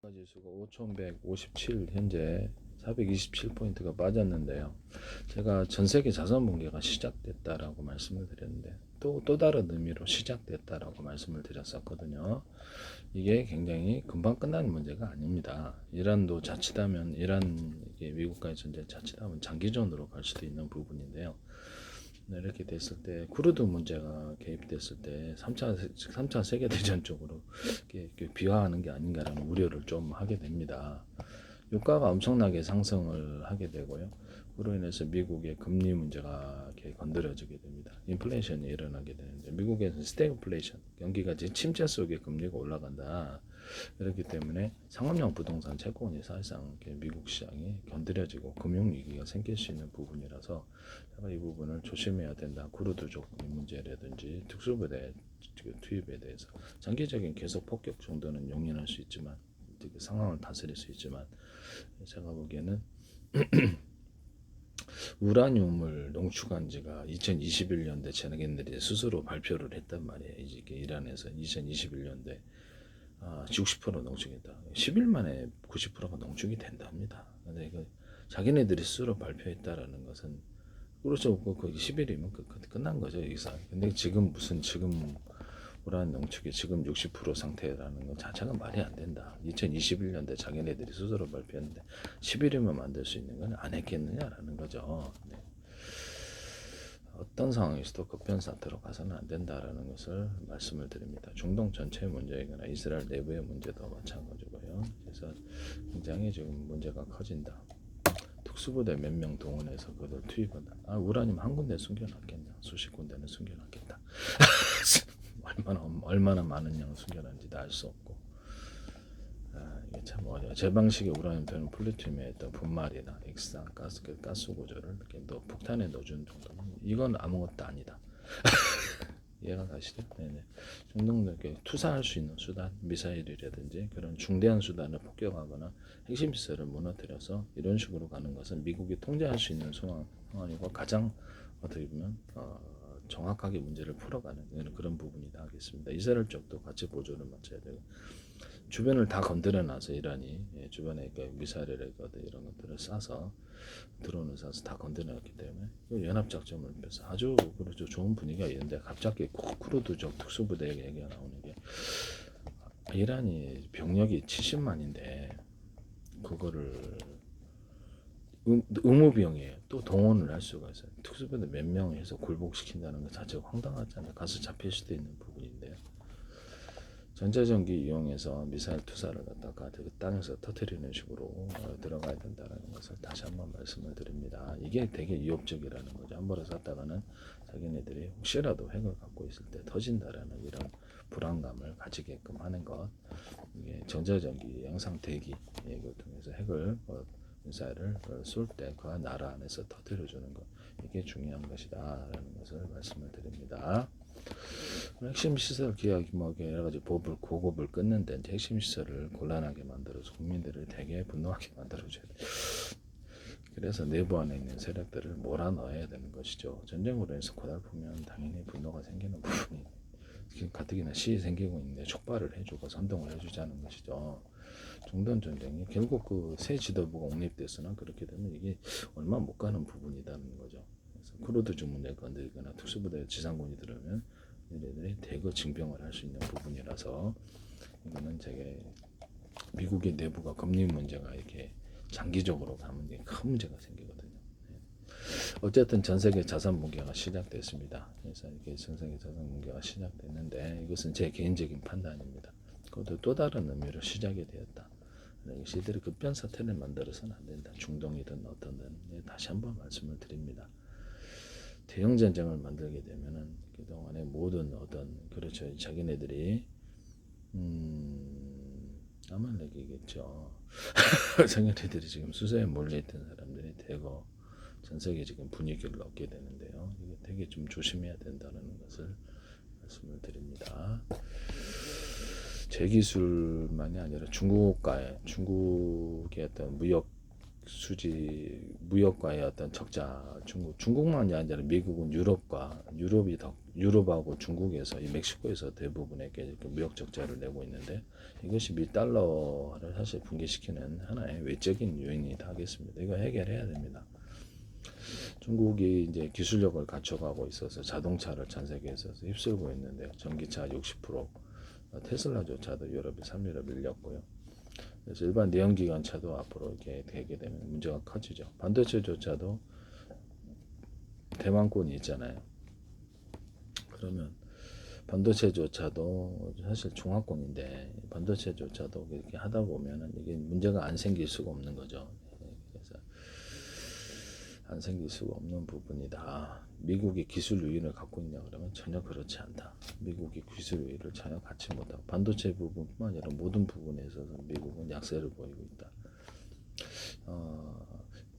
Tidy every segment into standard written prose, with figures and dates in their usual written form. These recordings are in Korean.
지수가 5,157 현재 427포인트가 빠졌는데요. 제가 전세계 자산 붕괴가 시작됐다라고 말씀을 드렸는데 또 다른 의미로 시작됐다라고 말씀을 드렸었거든요. 이게 굉장히 금방 끝나는 문제가 아닙니다. 이란도 자칫하면 미국과의 전쟁 자칫하면 장기전으로 갈 수도 있는 부분인데요. 이렇게 됐을 때 쿠르드 문제가 개입됐을 때 3차 세계대전 쪽으로 이렇게 비화하는 게 아닌가라는 우려를 좀 하게 됩니다. 유가가 엄청나게 상승을 하게 되고요. 그로 인해서 미국의 금리 문제가 이렇게 건드려지게 됩니다. 인플레이션이 일어나게 되는데 미국에서는 스태그플레이션, 경기가 침체 속에 금리가 올라간다. 그렇기 때문에 상업용 부동산 채권이 사실상 미국 시장이 건드려지고 금융위기가 생길 수 있는 부분이라서 제가 이 부분을 조심해야 된다. 구르드족 문제라든지 특수부대 투입에 대해서 장기적인 계속 폭격 정도는 용인할 수 있지만 상황을 다스릴 수 있지만 제가 보기에는 우라늄을 농축한 지가 2021년대 자기네들이 스스로 발표를 했단 말이에요. 이게 이란에서 2021년대 60% 농축이다. 10일 만에 90%가 농축이 된답니다. 근데 자기네들이 스스로 발표했다라는 것은 그렇죠. 그 10일이면 끝난 거죠, 여기서. 근데 지금 우란 농축이 지금 60% 상태라는 것 자체가 말이 안 된다. 2021년대 자기네들이 스스로 발표했는데 10일이면 만들 수 있는 건 안 했겠느냐라는 거죠. 네. 어떤 상황에서도 급변 사태로 가서는 안 된다라는 것을 말씀을 드립니다. 중동 전체의 문제이거나 이스라엘 내부의 문제도 마찬가지고요. 그래서 굉장히 지금 문제가 커진다. 특수부대 몇 명 동원해서 그들 투입한다. 우라늄 한 군데 숨겨놨겠냐? 수십 군데는 숨겨놨겠다. 얼마나 많은 양을 숨겨놨는지도 알 수 없고. 이게 참 어려워. 제 방식의 우라늄 또는 플루토늄의 어떤 분말이나 액상, 가스 구조를 이렇게 폭탄에 넣어준 정도는 이건 아무것도 아니다. 이해가 가시죠? 네네. 중동적에 투사할 수 있는 수단, 미사일이라든지 그런 중대한 수단을 폭격하거나 핵심 시설을 무너뜨려서 이런 식으로 가는 것은 미국이 통제할 수 있는 상황이고 가장 어떻게 보면 정확하게 문제를 풀어가는 그런 부분이다 하겠습니다. 이스라엘 쪽도 같이 보조를 맞춰야 되고 주변을 다 건드려놔서 이란이 주변에 미사일이라든지 이런 것들을 쏴서 드론을 쏴서 다 건드려놨기 때문에 연합작전을 펴서 아주 그렇죠 좋은 분위기가 있는데 갑자기 쿠르드족 특수부대 얘기가 나오는 게 이란이 병력이 70만인데 그거를 의무병이에요. 또 동원을 할 수가 있어요. 특수부대 몇 명에서 굴복시킨다는 것 자체가 황당하잖아요. 가서 잡힐 수도 있는 부분인데요. 전자전기 이용해서 미사일 투사를 갖다가 땅에서 터뜨리는 식으로 들어가야 된다는 것을 다시 한번 말씀을 드립니다. 이게 되게 위협적이라는 거죠. 한 번에 샀다가는 자기네들이 혹시라도 핵을 갖고 있을 때 터진다라는 이런 불안감을 가지게끔 하는 것. 이게 전자전기 양상 대기 이걸 통해서 핵을 미사일을 쏠 때 그 나라 안에서 터뜨려주는 것. 이게 중요한 것이다라는 것을 말씀을 드립니다. 핵심 시설 기업 여러 가지 고급을 끊는데 핵심 시설을 곤란하게 만들어서 국민들을 되게 분노하게 만들어줘야 돼. 그래서 내부 안에 있는 세력들을 몰아넣어야 되는 것이죠. 전쟁으로 해서 고달프면 당연히 분노가 생기는 부분이 지금 가뜩이나 시위 생기고 있는데 촉발을 해주고 선동을 해주자는 것이죠. 중동 전쟁이 결국 그 새 지도부가 옹립돼서는 그렇게 되면 이게 얼마 못 가는 부분이라는 거죠. 그래서 쿠르드족 문제가 건드리거나 특수부대 지상군이 들어오면 얘네들이 대거 징병을 할 수 있는 부분이라서 이거는 되게 미국의 내부가 금리 문제가 이렇게 장기적으로 가면 큰 문제가 생기거든요. 어쨌든 전 세계 자산 붕괴가 시작됐습니다. 그래서 이렇게 전 세계 자산 붕괴가 시작됐는데 이것은 제 개인적인 판단입니다. 그것도 또 다른 의미로 시작이 되었다. 시들이 급변 사태를 만들어서는 안 된다. 중동이든 어떤든 다시 한번 말씀을 드립니다. 대형 전쟁을 만들게 되면은 그동안의 모든 어떤 그렇죠 자기네들이 아말렉이겠죠. 자기네들이 지금 수세에 몰려있던 사람들이 대거 전 세계 지금 분위기를 얻게 되는데요. 이게 되게 좀 조심해야 된다는 것을 말씀을 드립니다. 제 기술만이 아니라 중국의 어떤 무역과의 어떤 적자 중국만이 아니라 미국은 유럽이 유럽하고 중국에서 이 멕시코에서 대부분에게 그 무역 적자를 내고 있는데 이것이 미 달러를 사실 붕괴시키는 하나의 외적인 요인이다 하겠습니다. 이거 해결해야 됩니다. 중국이 이제 기술력을 갖춰가고 있어서 자동차를 전 세계에서 휩쓸고 있는데 전기차 60%, 테슬라조차도 유럽이 3위로 밀렸고요. 그래서 일반 내연기관차도 앞으로 이렇게 되게 되면 문제가 커지죠. 반도체조차도 대만권이 있잖아요. 그러면 반도체조차도 사실 중화권인데 반도체조차도 이렇게 하다 보면은 이게 문제가 안 생길 수가 없는 거죠. 그래서 안 생길 수가 없는 부분이다. 미국이 기술 유인을 갖고 있냐 그러면 전혀 그렇지 않다. 미국이 기술 유인을 전혀 갖지 못하고 반도체 부분뿐만 아니라 모든 부분에 있어서 미국은 약세를 보이고 있다.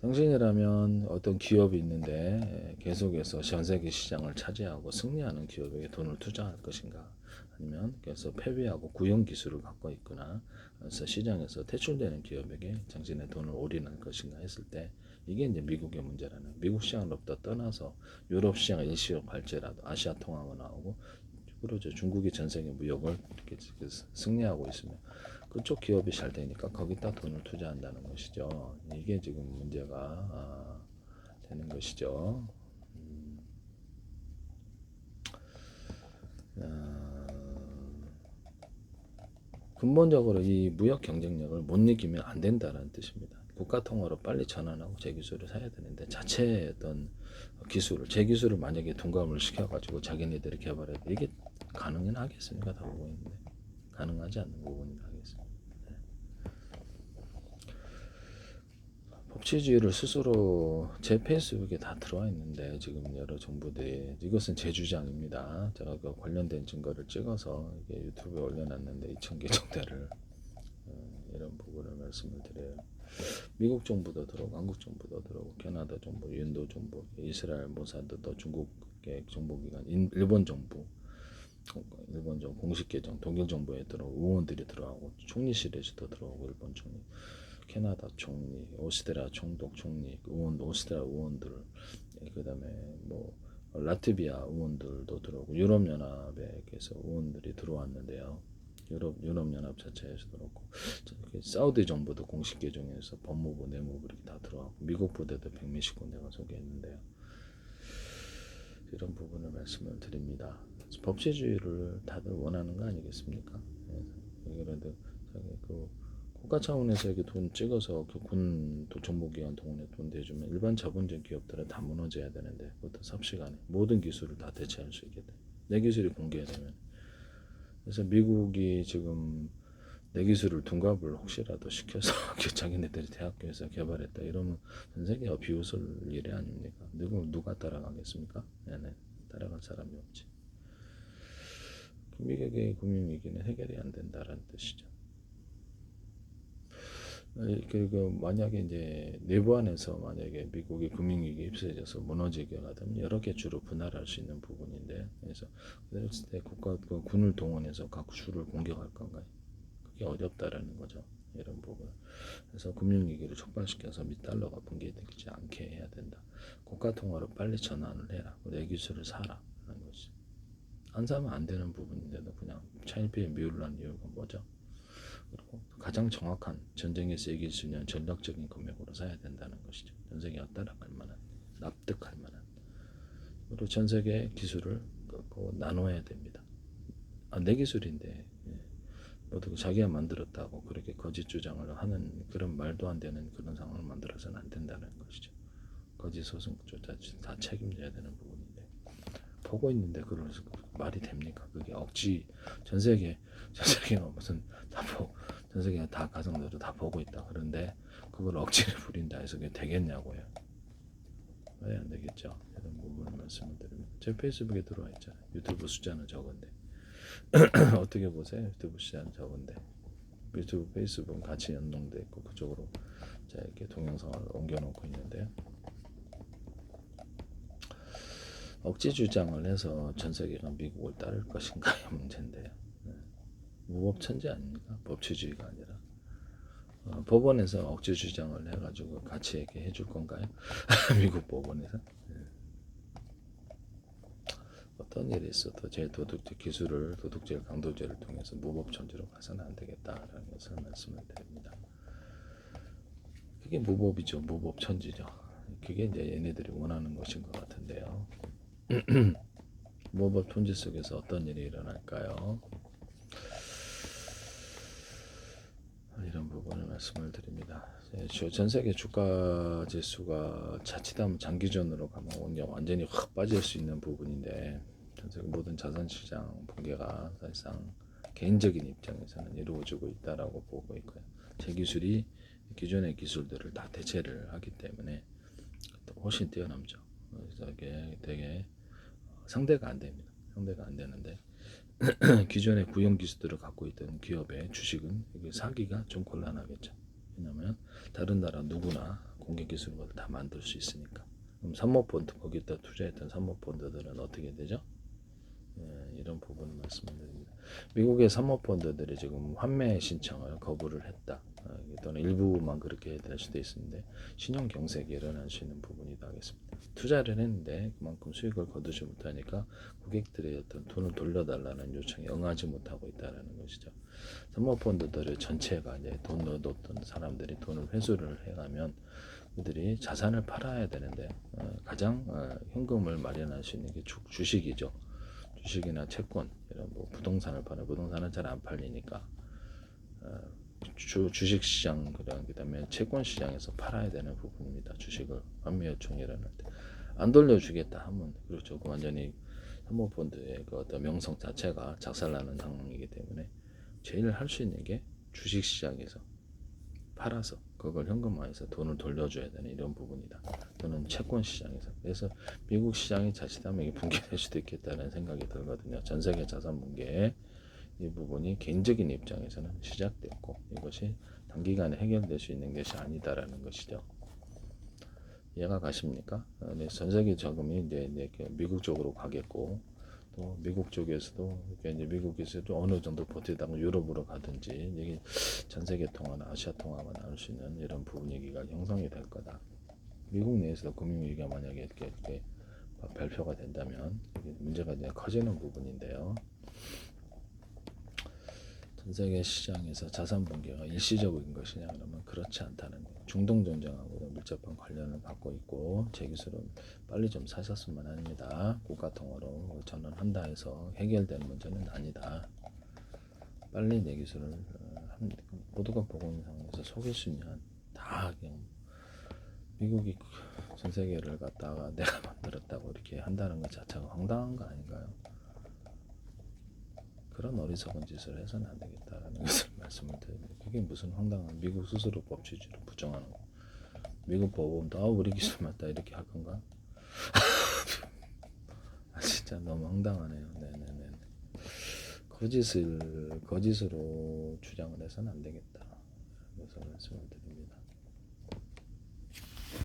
당신이라면 어떤 기업이 있는데 계속해서 전 세계 시장을 차지하고 승리하는 기업에게 돈을 투자할 것인가? 아니면 그래서 패배하고 구형 기술을 갖고 있거나 그래서 시장에서 퇴출되는 기업에게 당신의 돈을 올인할 것인가 했을 때 이게 이제 미국의 문제라는 미국 시장으로부터 떠나서 유럽 시장 일시적 발제라도 아시아 통화가 나오고 그러죠. 중국이 전 세계 무역을 이렇게 승리하고 있으면 그쪽 기업이 잘 되니까 거기다 돈을 투자한다는 것이죠. 이게 지금 문제가 되는 것이죠. 근본적으로 이 무역 경쟁력을 못 이기면 안 된다는 뜻입니다. 국가 통화로 빨리 전환하고 제 기술을 사야 되는데 자체의 어떤 기술을 제 기술을 만약에 둔갑을 시켜가지고 자기네들이 개발해도 이게 가능은 하겠습니까? 다 보고 있는데 가능하지 않는 부분이 하겠습니다. 법치주의를 스스로 제 페이스북에 다 들어와 있는데 지금 여러 정부들이 이것은 제 주장입니다. 제가 그 관련된 증거를 찍어서 이게 유튜브에 올려놨는데 2,000개 정도를 이런 부분을 말씀을 드려요. 미국 정부도 들어오고 한국 정부도 들어오고 캐나다 정부, 인도 정부, 이스라엘 모사드 또 중국의 정보기관, 일본 정부 공식 계정, 독일 정부에 들어오고 의원들이 들어오고 총리실에서도 들어오고 일본 총리, 캐나다 총리, 오스트리아 총독 총리, 의원, 오스트리아 의원들, 그다음에 뭐 라트비아 의원들도 들어오고 유럽연합에서 의원들이 들어왔는데요. 유럽연합 자체에서 들어오고 사우디 정부도 공식 계정에서 법무부, 내무부 이렇게 다 들어왔고 미국 부대도 100몇십 군데가 속해 있는데요. 이런 부분을 말씀을 드립니다. 법치주의를 다들 원하는 거 아니겠습니까? 그래도 그 국가 차원에서 이렇게 돈 찍어서 그 군 정보기관 동원에 돈 대주면 일반 자본적 기업들은 다 무너져야 되는데 그것도 삽시간에 모든 기술을 다 대체할 수 있게 돼. 내 기술이 공개되면 그래서 미국이 지금 내 기술을 둔갑을 혹시라도 시켜서 자기네들이 대학교에서 개발했다 이러면 전 세계가 비웃을 일이 아닙니까? 누가 따라가겠습니까? 네네, 따라갈 사람이 없지. 미국의 금융위기는 해결이 안 된다라는 뜻이죠. 그리고 만약에 이제 내부 안에서 만약에 미국이 금융위기에 휩쓸려서 무너지게 하면 여러 개 주로 분할할 수 있는 부분인데 그래서 그랬을 때 국가 군을 동원해서 각 주를 공격할 건가요? 그게 어렵다라는 거죠. 이런 부분. 그래서 금융위기를 촉발시켜서 미 달러가 붕괴되지 않게 해야 된다. 국가 통화로 빨리 전환을 해라. 내 기술을 사라. 하는 거지. 안 사면 안 되는 부분인데도 그냥 차일피에 미우라는 이유가 뭐죠? 그리고 가장 정확한 전쟁에서 이길 수 있는 전략적인 금액으로 사야 된다는 것이죠. 전 세계가 따라갈 만한, 납득할 만한. 그리고 전 세계 기술을 나눠야 됩니다. 내 기술인데 모두 자기가 만들었다고 그렇게 거짓 주장을 하는 그런 말도 안 되는 그런 상황을 만들어서는 안 된다는 것이죠. 거짓 소송조차 다 책임져야 되는 부분인데 보고 있는데 그런 말이 됩니까? 그게 억지 전 세계가 무슨 전 세계가 다 가정들도 다 보고 있다. 그런데 그걸 억지를 부린다 해서 그게 되겠냐고요. 왜 안 되겠죠? 이런 부분을 말씀을 드립니다. 제 페이스북에 들어와 있잖아요. 유튜브 숫자는 적은데 어떻게 보세요? 유튜브 숫자는 적은데 유튜브, 페이스북은 같이 연동돼 있고 그쪽으로 제가 이렇게 동영상을 옮겨놓고 있는데요. 억지 주장을 해서 전 세계가 미국을 따를 것인가의 문제인데요. 무법천지 아닙니까? 법치주의가 아니라 법원에서 억지 주장을 해가지고 같이 이렇게 해줄 건가요? 미국 법원에서 어떤 일이 있어도 제 도둑질 기술을 도둑질 강도죄를 통해서 무법천지로 가서는 안 되겠다라는 것을 말씀을 드립니다. 그게 무법이죠. 무법천지죠. 그게 이제 얘네들이 원하는 것인 것 같은데요. 무법천지 속에서 어떤 일이 일어날까요? 이런 부분을 말씀을 드립니다. 전 세계 주가 지수가 자칫하면 장기전으로 가면 완전히 확 빠질 수 있는 부분인데, 전 세계 모든 자산시장 붕괴가 사실상 개인적인 입장에서는 이루어지고 있다라고 보고 있고요. 제 기술이 기존의 기술들을 다 대체를 하기 때문에 훨씬 뛰어남죠. 그래서 이게 되게 상대가 안 됩니다. 상대가 안 되는데 기존의 구형 기술들을 갖고 있던 기업의 주식은 이게 사기가 좀 곤란하겠죠. 왜냐하면 다른 나라 누구나 공개 기술을 다 만들 수 있으니까. 그럼 사모펀드 거기다 투자했던 사모펀드들은 어떻게 되죠? 이런 부분을 말씀드립니다. 미국의 사모펀드들이 지금 환매 신청을 거부를 했다. 또는 일부만 그렇게 될 수도 있는데 신용 경색이 일어날 수 있는 부분이다 하겠습니다. 투자를 했는데 그만큼 수익을 거두지 못하니까 고객들의 어떤 돈을 돌려달라는 요청에 응하지 못하고 있다는 것이죠. 사모펀드들의 전체가 이제 돈 넣어뒀던 사람들이 돈을 회수를 해가면 그들이 자산을 팔아야 되는데 가장 현금을 마련할 수 있는 게 주식이죠. 주식이나 채권 이런 뭐 부동산을 파는 부동산은 잘 안 팔리니까 주식 시장 그다음에 채권 시장에서 팔아야 되는 부분입니다. 주식을 환매 요청이 일어날 때 안 돌려주겠다 하면 그렇죠. 그 완전히 사모펀드의 그 어떤 명성 자체가 작살나는 상황이기 때문에 제일 할 수 있는 게 주식 시장에서 팔아서 그걸 현금화해서 돈을 돌려줘야 되는 이런 부분이다. 또는 채권 시장에서. 그래서 미국 시장이 자칫하면 이게 붕괴될 수도 있겠다는 생각이 들거든요. 전 세계 자산 붕괴 이 부분이 개인적인 입장에서는 시작됐고 이것이 단기간에 해결될 수 있는 것이 아니다라는 것이죠. 이해가 가십니까? 전 세계 자금이 이제 미국 쪽으로 가겠고 또 미국 쪽에서도 이제 미국에서도 어느 정도 버티다가 유럽으로 가든지 이게 전 세계 통화나 아시아 통화가 나올 수 있는 이런 분위기가 형성이 될 거다. 미국 내에서 금융위기가 만약에 이렇게 발표가 된다면 이게 문제가 이제 커지는 부분인데요. 전 세계 시장에서 자산 붕괴가 일시적인 것이냐 그러면 그렇지 않다는 거예요. 중동 전쟁하고도 밀접한 관련을 갖고 있고 제 기술은 빨리 좀 사셨으면 합니다. 국가 통화로 전환한다 해서 해결되는 문제는 아니다. 빨리 내 기술을 모두가 보고 있는 상황에서 속일 수 있는 한 다 그냥 미국이 전 세계를 갖다가 내가 만들었다고 이렇게 한다는 것 자체가 황당한 거 아닌가요? 그런 어리석은 짓을 해서는 안 되겠다라는 것을 말씀을 드립니다. 그게 무슨 황당한 미국 스스로 법치주의를 부정하는 거. 미국 법원도 우리 기술 맞다 이렇게 할 건가? 진짜 너무 황당하네요. 네네네. 거짓으로 주장을 해서는 안 되겠다. 그래서 말씀을 드립니다.